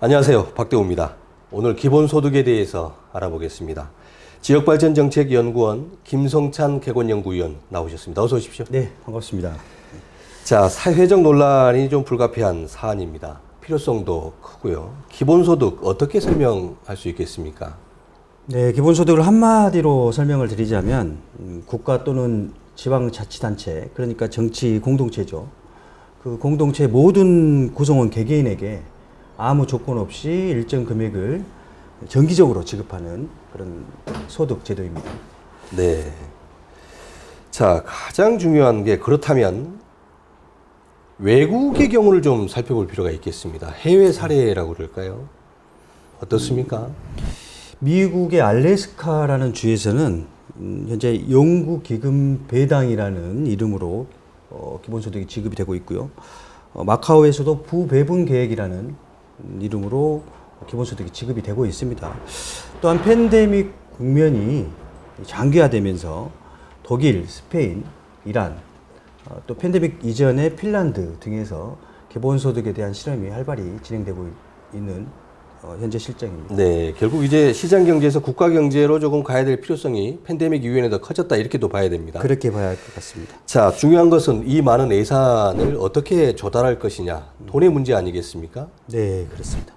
안녕하세요. 박대호입니다. 오늘 기본소득에 대해서 알아보겠습니다. 지역발전정책연구원 김성찬 객원연구위원 나오셨습니다. 어서 오십시오. 네, 반갑습니다. 자, 사회적 논란이 좀 불가피한 사안입니다. 필요성도 크고요. 기본소득 어떻게 설명할 수 있겠습니까? 네, 기본소득을 한마디로 설명을 드리자면 국가 또는 지방자치단체, 그러니까 정치 공동체죠. 그 공동체 모든 구성원 개개인에게 아무 조건 없이 일정 금액을 정기적으로 지급하는 그런 소득 제도입니다. 네. 자, 가장 중요한 게 그렇다면 외국의 경우를 좀 살펴볼 필요가 있겠습니다. 해외 사례라고 그럴까요? 어떻습니까? 미국의 알래스카라는 주에서는 현재 영구기금 배당이라는 이름으로 기본소득이 지급이 되고 있고요. 마카오에서도 부배분 계획이라는 이름으로 기본소득이 지급이 되고 있습니다. 또한 팬데믹 국면이 장기화되면서 독일, 스페인, 이란, 또 팬데믹 이전의 핀란드 등에서 기본소득에 대한 실험이 활발히 진행되고 있는 현재 실정입니다. 네, 결국 이제 시장 경제에서 국가 경제로 조금 가야 될 필요성이 팬데믹 이후에는 더 커졌다 이렇게도 봐야 됩니다. 그렇게 봐야 할 것 같습니다. 자, 중요한 것은 이 많은 예산을 어떻게 조달할 것이냐, 돈의 문제 아니겠습니까? 네, 그렇습니다.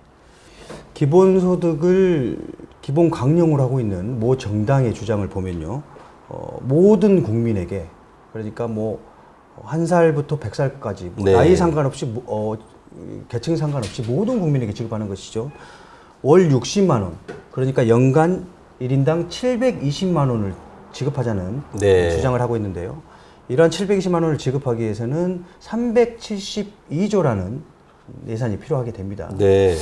기본소득을 기본 강령으로 하고 있는 모 정당의 주장을 보면요, 모든 국민에게, 그러니까 뭐 한 살부터 100살까지 네. 나이 상관없이 계층 상관없이 모든 국민에게 지급하는 것이죠. 월 60만 원, 그러니까 연간 1인당 720만 원을 지급하자는 네. 주장을 하고 있는데요. 이러한 720만 원을 지급하기 위해서는 372조라는 예산이 필요하게 됩니다. 네.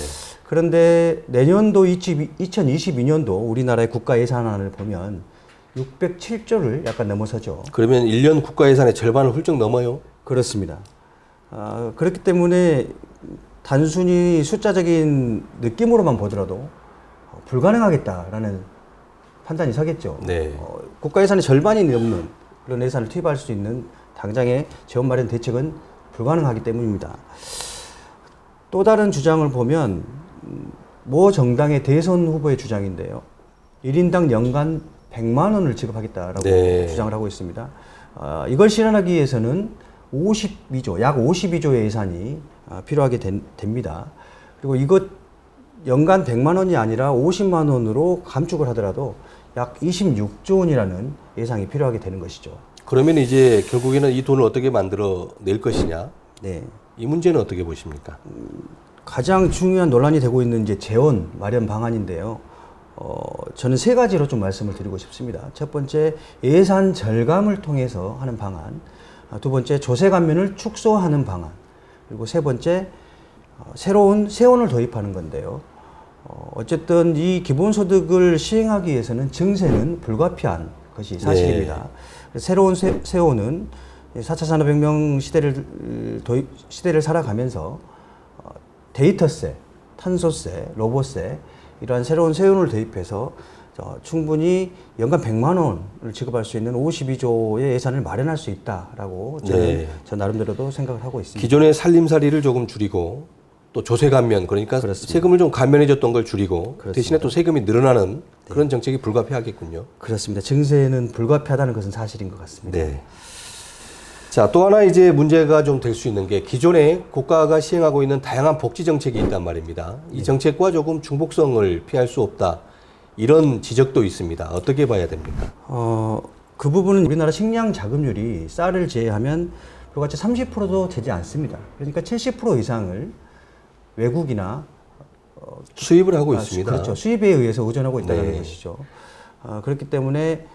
그런데 내년도 2022년도 우리나라의 국가 예산안을 보면 607조를 약간 넘어서죠. 그러면 1년 국가 예산의 절반을 훌쩍 넘어요? 그렇습니다. 그렇기 때문에 단순히 숫자적인 느낌으로만 보더라도 불가능하겠다라는 판단이 서겠죠. 네. 국가 예산의 절반이 넘는 그런 예산을 투입할 수 있는 당장의 재원 마련 대책은 불가능하기 때문입니다. 또 다른 주장을 보면 모 정당의 대선 후보의 주장인데요. 1인당 연간 100만 원을 지급하겠다라고 네. 주장을 하고 있습니다. 이걸 실현하기 위해서는 52조, 약 52조의 예산이 필요하게 됩니다. 그리고 이것 연간 100만 원이 아니라 50만 원으로 감축을 하더라도 약 26조 원이라는 예산이 필요하게 되는 것이죠. 그러면 이제 결국에는 이 돈을 어떻게 만들어 낼 것이냐? 네. 이 문제는 어떻게 보십니까? 가장 중요한 논란이 되고 있는 이제 재원 마련 방안인데요. 저는 세 가지로 좀 말씀을 드리고 싶습니다. 첫 번째, 예산 절감을 통해서 하는 방안. 두 번째, 조세 감면을 축소하는 방안. 그리고 세 번째, 새로운 세원을 도입하는 건데요. 어쨌든 이 기본소득을 시행하기 위해서는 증세는 불가피한 것이 사실입니다. 네. 새로운 세원은 4차 산업혁명 시대를 살아가면서 데이터세, 탄소세, 로봇세 이러한 새로운 세원을 도입해서 충분히 연간 100만 원을 지급할 수 있는 52조의 예산을 마련할 수 있다라고 저는 네. 저 나름대로도 생각을 하고 있습니다. 기존의 살림살이를 조금 줄이고 또 조세 감면, 그러니까 그렇습니다. 세금을 좀 감면해 줬던 걸 줄이고 그렇습니다. 대신에 또 세금이 늘어나는 그런 정책이 불가피하겠군요. 그렇습니다. 증세는 불가피하다는 것은 사실인 것 같습니다. 네. 자, 또 하나 이제 문제가 좀 될 수 있는 게 기존에 국가가 시행하고 있는 다양한 복지 정책이 있단 말입니다. 이 정책과 조금 중복성을 피할 수 없다. 이런 지적도 있습니다. 어떻게 봐야 됩니까? 그 부분은 우리나라 식량 자급률이 쌀을 제외하면 불과치 30%도 되지 않습니다. 그러니까 70% 이상을 외국이나 수입을 하고 있습니다. 그렇죠. 수입에 의해서 의존하고 있다는 네. 것이죠. 그렇기 때문에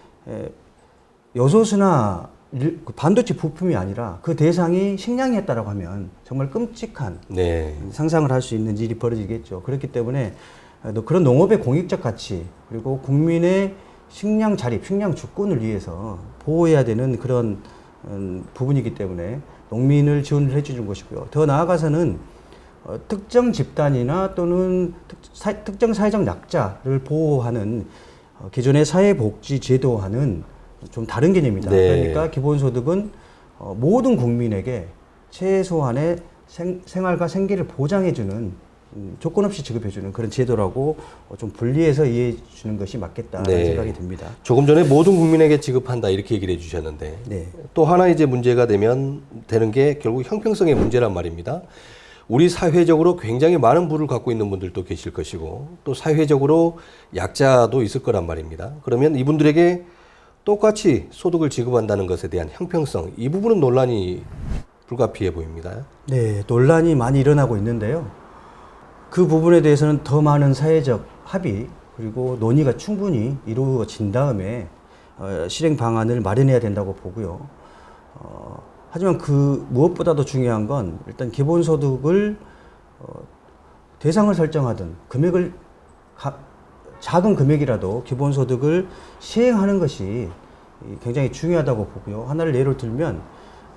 요소수나 반도체 부품이 아니라 그 대상이 식량이었다라고 하면 정말 끔찍한 네. 상상을 할 수 있는 일이 벌어지겠죠. 그렇기 때문에 그런 농업의 공익적 가치 그리고 국민의 식량 자립, 식량 주권을 위해서 보호해야 되는 그런 부분이기 때문에 농민을 지원을 해주는 것이고요. 더 나아가서는 특정 집단이나 또는 특정 사회적 약자를 보호하는 기존의 사회복지제도와는 좀 다른 개념이다. 네. 그러니까 기본소득은 모든 국민에게 최소한의 생활과 생계를 보장해주는 조건 없이 지급해주는 그런 제도라고 좀 분리해서 이해해 주는 것이 맞겠다는 네. 생각이 듭니다. 조금 전에 모든 국민에게 지급한다 이렇게 얘기를 해주셨는데 네. 또 하나 이제 문제가 되는 게 결국 형평성의 문제란 말입니다. 우리 사회적으로 굉장히 많은 부를 갖고 있는 분들도 계실 것이고 또 사회적으로 약자도 있을 거란 말입니다. 그러면 이분들에게 똑같이 소득을 지급한다는 것에 대한 형평성 이 부분은 논란이 불가피해 보입니다. 네, 논란이 많이 일어나고 있는데요. 그 부분에 대해서는 더 많은 사회적 합의 그리고 논의가 충분히 이루어진 다음에 실행 방안을 마련해야 된다고 보고요. 하지만 그 무엇보다도 중요한 건 일단 기본소득을 대상을 설정하든 금액을 작은 금액이라도 기본소득을 시행하는 것이 굉장히 중요하다고 보고요. 하나를 예로 들면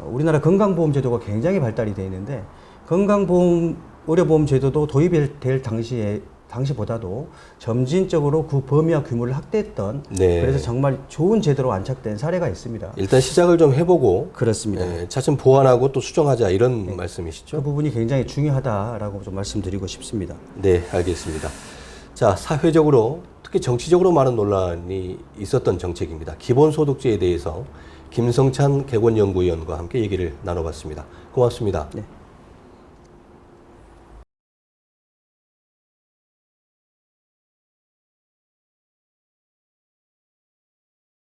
우리나라 건강보험제도가 굉장히 발달이 되어 있는데 건강보험 의료보험제도도 도입될 당시보다도 점진적으로 그 범위와 규모를 확대했던 네. 그래서 정말 좋은 제도로 안착된 사례가 있습니다. 일단 시작을 좀 해보고 그렇습니다. 차츰 보완하고 또 수정하자 이런 말씀이시죠? 그 부분이 굉장히 중요하다라고 좀 말씀드리고 싶습니다. 네, 알겠습니다. 자, 사회적으로 특히 정치적으로 많은 논란이 있었던 정책입니다. 기본소득제에 대해서 김성찬 객원연구위원과 함께 얘기를 나눠봤습니다. 고맙습니다. 네.